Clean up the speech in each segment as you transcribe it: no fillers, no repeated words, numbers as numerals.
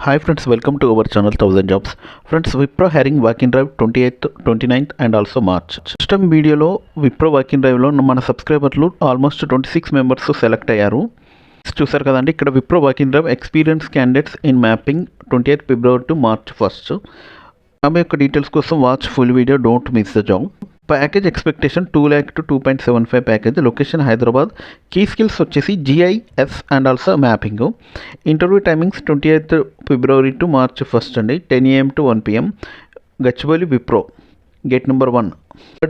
Hi friends, welcome to our channel 1000 Jobs. Friends, Wipro hiring walk-in drive 28th, 29th and also March. System వీడియోలో Wipro walk-in డ్రైవ్లో మన సబ్స్క్రైబర్లు almost 26 members select అయ్యారు. చూసారు కదండి, ఇక్కడ Wipro walk in drive experience candidates in mapping 28th February to March 1st. ఆమె యొక్క డీటెయిల్స్ కోసం watch full video, don't miss the job. Package expectation 2 lakh to 2.75 package. Location Hyderabad. Key skills వచ్చేసి GIS and also mapping. Interview timings 28th February to March 1st అండి, 10 AM to 1 PM. Gachibowli Wipro, gate number 1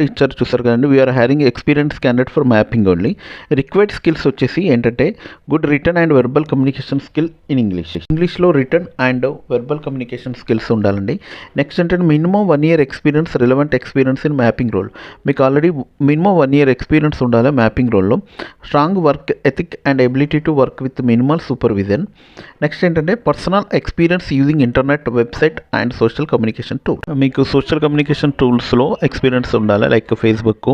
ఇచ్చారు. చూసారు కదండి, we are hiring experience candidate for mapping only. Required skills వచ్చేసి ఏంటంటే good written and verbal communication skill in ఇంగ్లీష్లో written and verbal communication skills ఉండాలండి. Next ఏంటంటే minimum 1 year experience, relevant experience in mapping role. మీకు already minimum 1 year experience ఉండాలి mapping రోల్లో. Strong work ethic and ability to work with minimal supervision. Next ఏంటంటే personal experience using internet, website and social communication tool. మీకు social communication టూల్స్లో experience ఉండాలి, like Facebook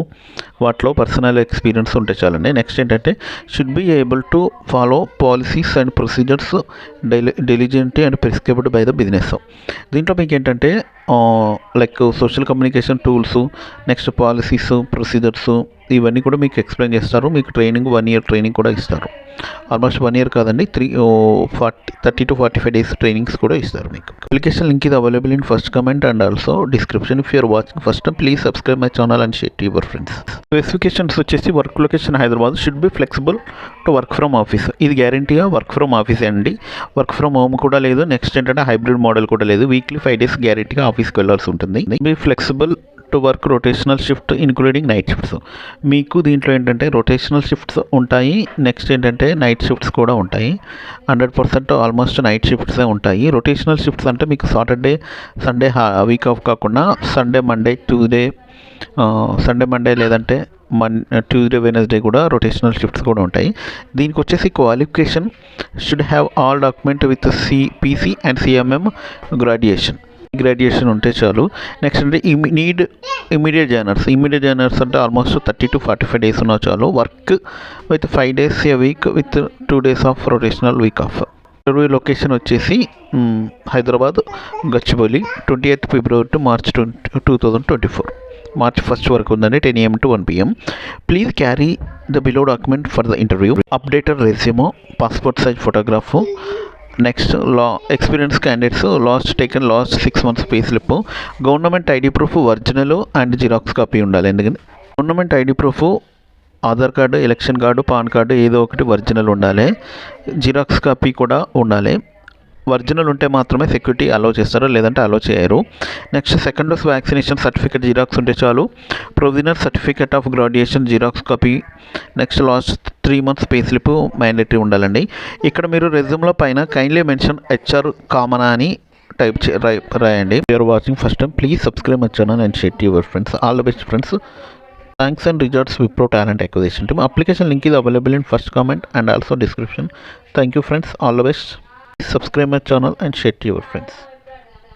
వాటిలో personal experience ఉంటే చాలండి. Next ఏంటంటే should be able to follow policies and procedures diligent and prescribed by the business. దీంట్లో మీకు ఏంటంటే like social communication tools, next policies, procedures ఇవన్నీ కూడా మీకు ఎక్స్ప్లెయిన్ చేస్తారు. మీకు ట్రైనింగ్ 1 year ట్రైనింగ్ కూడా ఇస్తారు. ఆల్మోస్ట్ 1 year కాదండి, 30 to 45 days ట్రైనింగ్స్ కూడా ఇస్తారు మీకు. అప్లికేషన్ లింక్ ఇది available in first comment and also description. If you're watching first time please subscribe my channel and share to your friends. Specifications వచ్చేసి work location Hyderabad, should be flexible to work from office. ఇది గ్యారంటీగా work from office అండి, work from home కూడా లేదు. Next ఏంటంటే hybrid model కూడా లేదు. Weekly 5 days గ్యారంటీగా ఆఫీస్కి వెళ్ళాల్సి ఉంటుంది. B flexible to work rotational shift including night shifts. మీకు దీంట్లో ఏంటంటే రొటేషనల్ షిఫ్ట్స్ ఉంటాయి, నెక్స్ట్ ఏంటంటే నైట్ షిఫ్ట్స్ కూడా ఉంటాయి. 100% ఆల్మోస్ట్ నైట్ షిఫ్ట్సే ఉంటాయి. రొటేషనల్ షిఫ్ట్స్ అంటే మీకు సాటర్డే సండే వీక్ ఆఫ్ కాకుండా సండే మండే లేదంటే ట్యూస్డే వెనస్డే కూడా రొటేషనల్ షిఫ్ట్స్ కూడా ఉంటాయి. దీనికి వచ్చేసి qualification should have all document with PC and CMM graduation ఉంటే చాలు. నెక్స్ట్ అంటే ఇమీడియట్ జాయినర్స్ అంటే ఆల్మోస్ట్ 30 to 45 days ఉన్నా చాలు. Work with 5 days a week with 2 days of rotational week off. Interview location వచ్చేసి Hyderabad, Gachibowli, 28th February to March 2024. March 1st వరకు ఉందండి, 10 AM to 1 PM. Please carry the below document for the interview. Updated resume, passport size photograph. Next experience candidates last 6 months pay slip, government ID proof original and xerox copy ఉండాలి. ఎందుకంటే government ID proof Aadhaar card, election card, PAN card ఏదో ఒకటి original ఉండాలి. Xerox copy కూడా ఉండాలి. Original ఉంటే మాత్రమే security అలో చేస్తారు, లేదంటే అలో చేయరు. Next second dose vaccination certificate xerox ఉంటే చాలు. Provisional certificate of graduation xerox copy. Next last 3 months pay slip mandatory ఉండాలండి. ఇక్కడ మీరు రెజ్యూమ్లో పైన కైండ్లీ మెన్షన్ HR కామన్ అని టైప్ రాయండి. You are watching first time please subscribe my channel and share to your friends. All the best friends. Thanks and regards Wipro Talent Acquisition Team. Application link is available in first comment and also description. Thank you friends. All the best. Subscribe my channel and share to your friends.